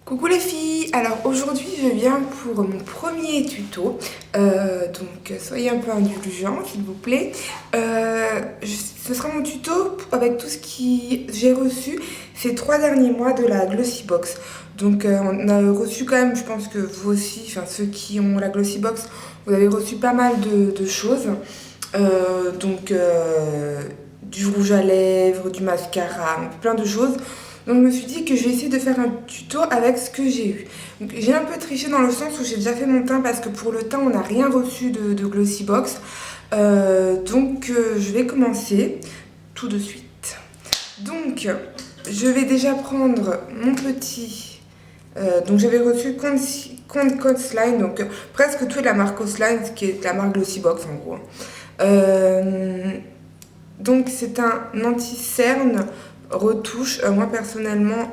Coucou les filles, alors aujourd'hui je viens pour mon premier tuto, donc soyez un peu indulgents s'il vous plaît. Ce sera mon tuto avec tout ce que j'ai reçu ces 3 derniers mois de la Glossybox. Donc on a reçu quand même, je pense que vous aussi, enfin ceux qui ont la Glossybox, vous avez reçu pas mal de choses. Du rouge à lèvres, du mascara, plein de choses. Donc je me suis dit que je vais essayer de faire un tuto avec ce que j'ai eu. J'ai un peu triché dans le sens où j'ai déjà fait mon teint parce que pour le teint on n'a rien reçu de Glossybox. Je vais commencer tout de suite. Donc je vais déjà prendre mon petit... donc j'avais reçu Cosline, donc presque toute la marque Cosline, qui est la marque Glossybox en gros. Donc c'est un anti-cerne retouche. Moi personnellement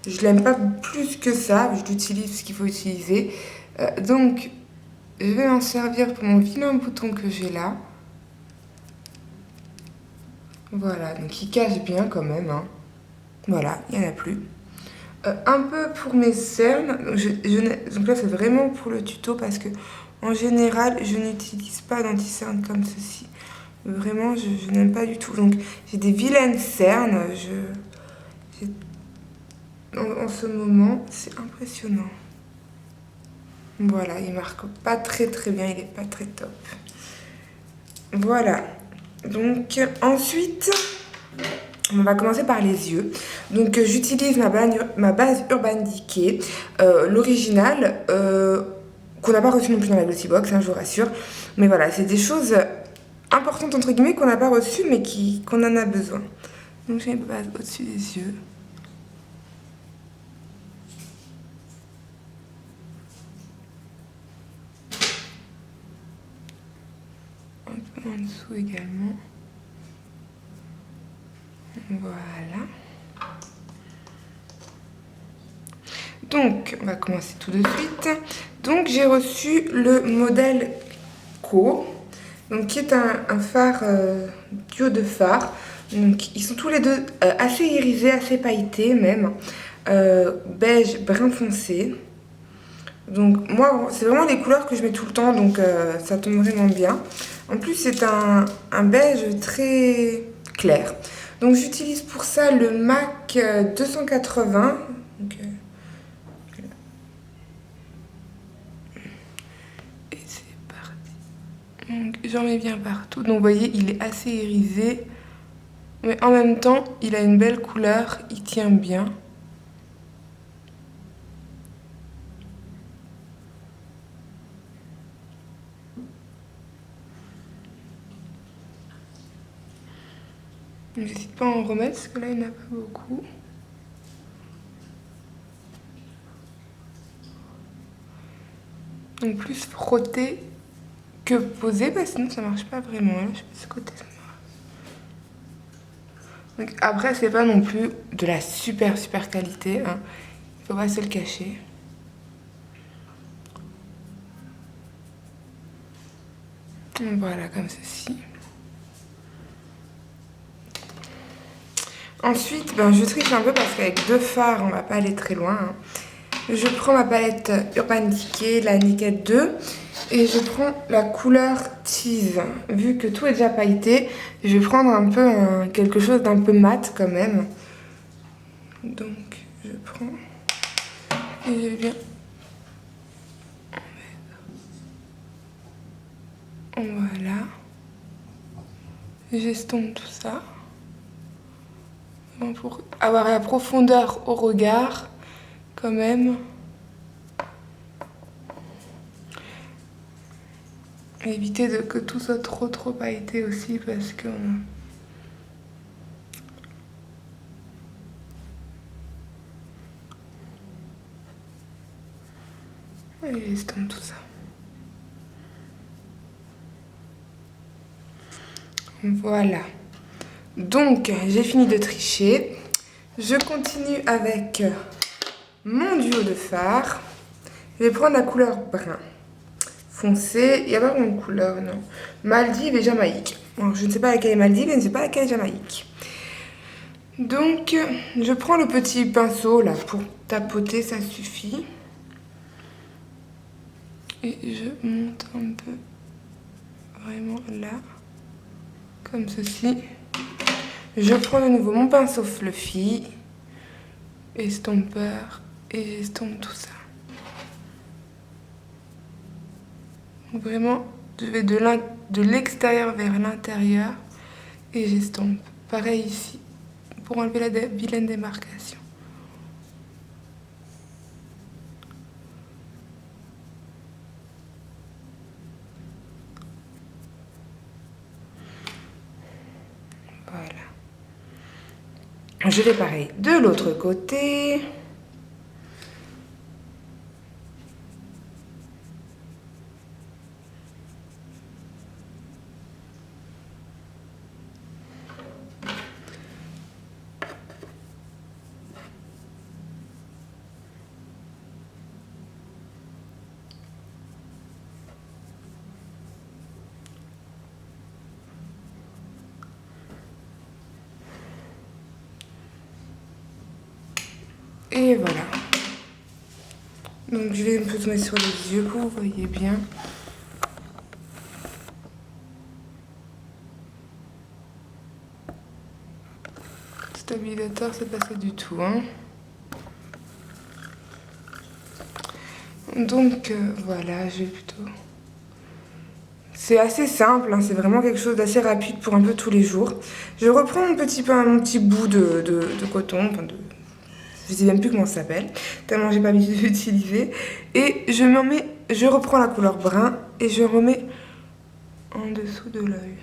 je l'aime pas plus que ça, je l'utilise ce qu'il faut utiliser. Donc je vais m'en servir pour mon vilain bouton que j'ai là. Voilà, donc il cache bien quand même, hein. Voilà, il n'y en a plus. Un peu pour mes cernes, donc là c'est vraiment pour le tuto parce que en général je n'utilise pas d'anti-cerne comme ceci. Vraiment je n'aime pas du tout. Donc j'ai des vilaines cernes, en ce moment c'est impressionnant. Voilà, il marque pas très bien, il est pas très top. Voilà, donc ensuite on va commencer par les yeux. Donc j'utilise ma base Urban Decay, l'original, qu'on n'a pas reçu non plus dans la Glossybox, hein, je vous rassure. Mais voilà, c'est des choses importantes entre guillemets qu'on n'a pas reçues mais qu'on en a besoin. Donc j'ai une base au-dessus des yeux. Un peu en dessous également. Voilà. Donc, on va commencer tout de suite. Donc, j'ai reçu le modèle Co, donc, qui est un fard, duo de fards. Donc, ils sont tous les deux assez irisés, assez pailletés même. Beige, brun foncé. Donc, moi, c'est vraiment les couleurs que je mets tout le temps, donc ça tombe vraiment bien. En plus, c'est un beige très clair. Donc, j'utilise pour ça le MAC 280. Donc, et c'est parti. Donc, j'en mets bien partout. Donc, vous voyez, il est assez irisé. Mais en même temps, il a une belle couleur. Il tient bien. N'hésite pas à en remettre parce que là, il n'y en a pas beaucoup. Donc plus frotter que poser, parce que sinon ça marche pas vraiment. Là, je fais ce côté. Donc après, c'est pas non plus de la super qualité, hein. Il faut pas se le cacher. Donc voilà, comme ceci. Ensuite, je triche un peu parce qu'avec 2 fards, on va pas aller très loin, hein. Je prends ma palette Urban Decay, la Naked 2, et je prends la couleur Tease. Vu que tout est déjà pailleté, je vais prendre un peu quelque chose d'un peu mat quand même. Donc, je prends et je viens en mettre. Voilà. J'estompe tout ça. Pour avoir la profondeur au regard, quand même. Éviter que tout soit trop pailleté aussi parce que... Et j'estompe tout ça. Voilà. Donc, j'ai fini de tricher. Je continue avec mon duo de fard. Je vais prendre la couleur brun foncé. Il n'y a pas vraiment de couleur, non. Maldives et Jamaïque. Alors, je ne sais pas laquelle est Maldives et je ne sais pas laquelle est Jamaïque. Donc, je prends le petit pinceau là pour tapoter, ça suffit. Et je monte un peu, vraiment là, comme ceci. Je prends de nouveau mon pinceau fluffy, estompeur, et j'estompe tout ça. Donc vraiment, je vais de l'extérieur vers l'intérieur et j'estompe. Pareil ici, pour enlever la vilaine démarcation. Voilà. Je fais pareil de l'autre côté. Et voilà. Donc je vais un peu se mettre sur les yeux pour que vous voyez bien. Stabilisateur, c'est pas ça du tout, hein. Donc voilà, je vais plutôt... C'est assez simple, hein, c'est vraiment quelque chose d'assez rapide pour un peu tous les jours. Je reprends mon petit bout de coton, enfin je sais même plus comment ça s'appelle, tellement j'ai pas l'habitude d'utiliser. Et je reprends la couleur brun et je remets en dessous de l'œil.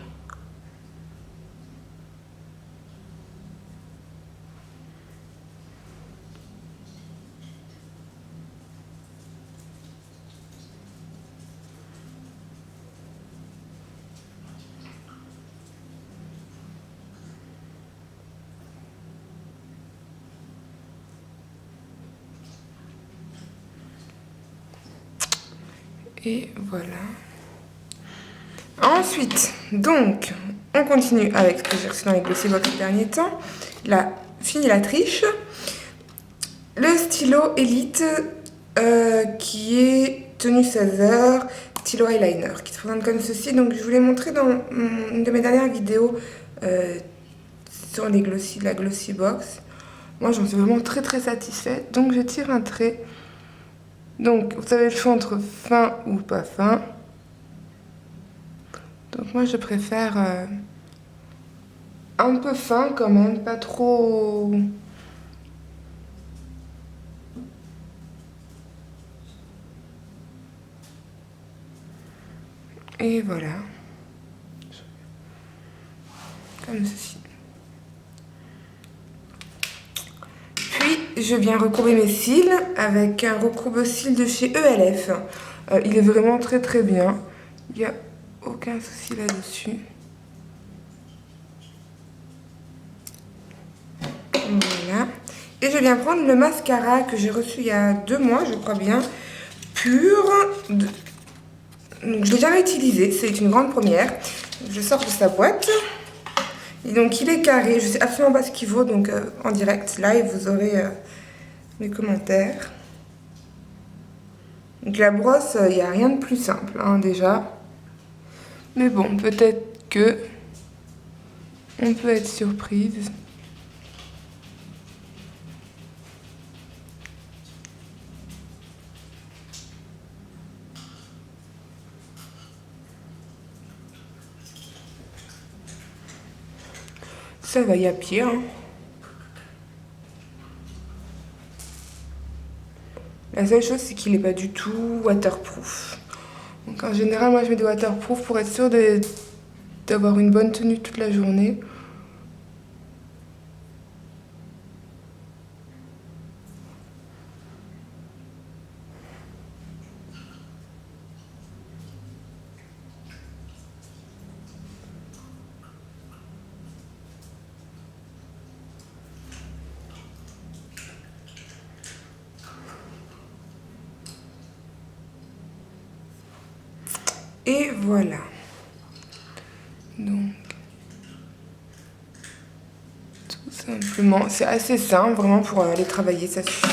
Et voilà. Ensuite, donc, on continue avec ce que j'ai reçu dans les Glossy Box ces derniers temps. La Fini la triche. Le stylo Elite qui est tenue 16 heures, stylo eyeliner, qui se présente comme ceci. Donc, je vous l'ai montré dans une de mes dernières vidéos sur les la Glossy Box. Moi, j'en suis vraiment très très satisfaite. Donc, je tire un trait. Donc, vous avez le choix entre fin ou pas fin. Donc, moi, je préfère un peu fin quand même, pas trop... Et voilà. Comme ceci. Puis, je viens recourber mes cils avec un recourbe-cils de chez ELF. Il est vraiment très très bien. Il n'y a aucun souci là-dessus. Voilà. Et je viens prendre le mascara que j'ai reçu il y a 2 mois, je crois bien. Pur. Donc, je ne l'ai jamais utilisé, c'est une grande première. Je sors de sa boîte. Et donc il est carré, je sais absolument pas ce qu'il vaut, donc en direct, live, vous aurez les commentaires. Donc la brosse, il n'y a rien de plus simple, hein, déjà. Mais bon, peut-être que on peut être surprise. Ça va, il y a pire. Hein. La seule chose, c'est qu'il n'est pas du tout waterproof. Donc en général, moi je mets des waterproof pour être sûre d'avoir une bonne tenue toute la journée. Et voilà. Donc, tout simplement. simplement. C'est assez simple, vraiment pour aller travailler, ça suffit.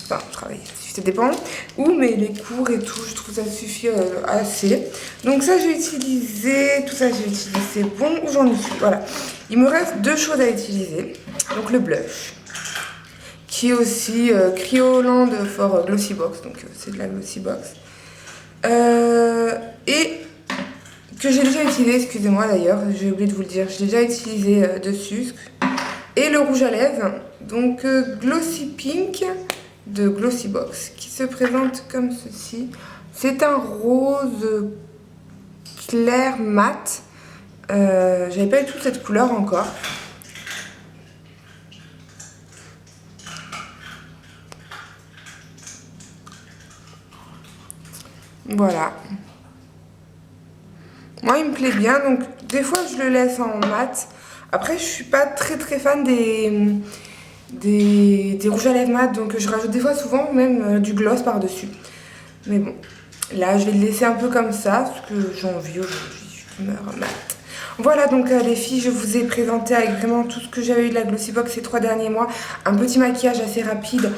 Enfin, travailler, ça suffit, ça dépend. Ou mais les cours et tout, je trouve ça suffit assez. Donc ça j'ai utilisé, tout ça j'ai utilisé, c'est bon. Où j'en suis? Voilà. Il me reste deux choses à utiliser. Donc le blush, qui est aussi Cryoland for Glossy Box, donc c'est de la Glossy Box. Et que j'ai déjà utilisé, excusez-moi d'ailleurs, j'ai oublié de vous le dire, j'ai déjà utilisé dessus. Et le rouge à lèvres, donc Glossy Pink de Glossy Box, qui se présente comme ceci. C'est un rose clair mat. J'avais pas du tout cette couleur encore. Voilà. Moi, il me plaît bien, donc des fois, je le laisse en mat. Après, je suis pas très fan des rouges à lèvres mat, donc je rajoute des fois souvent même du gloss par-dessus. Mais bon, là, je vais le laisser un peu comme ça, parce que j'ai envie aujourd'hui, d'humeur mat. Voilà, donc les filles, je vous ai présenté avec vraiment tout ce que j'avais eu de la Glossy Box ces 3 derniers mois. Un petit maquillage assez rapide,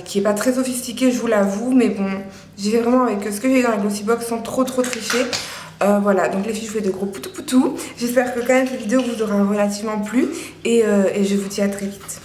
qui est pas très sophistiqué, je vous l'avoue, mais bon, j'ai fait vraiment avec ce que j'ai eu dans la Glossy Box sans trop tricher. Voilà, donc les filles, je vous fais de gros poutou poutou. J'espère que quand même cette vidéo vous aura relativement plu et je vous dis à très vite.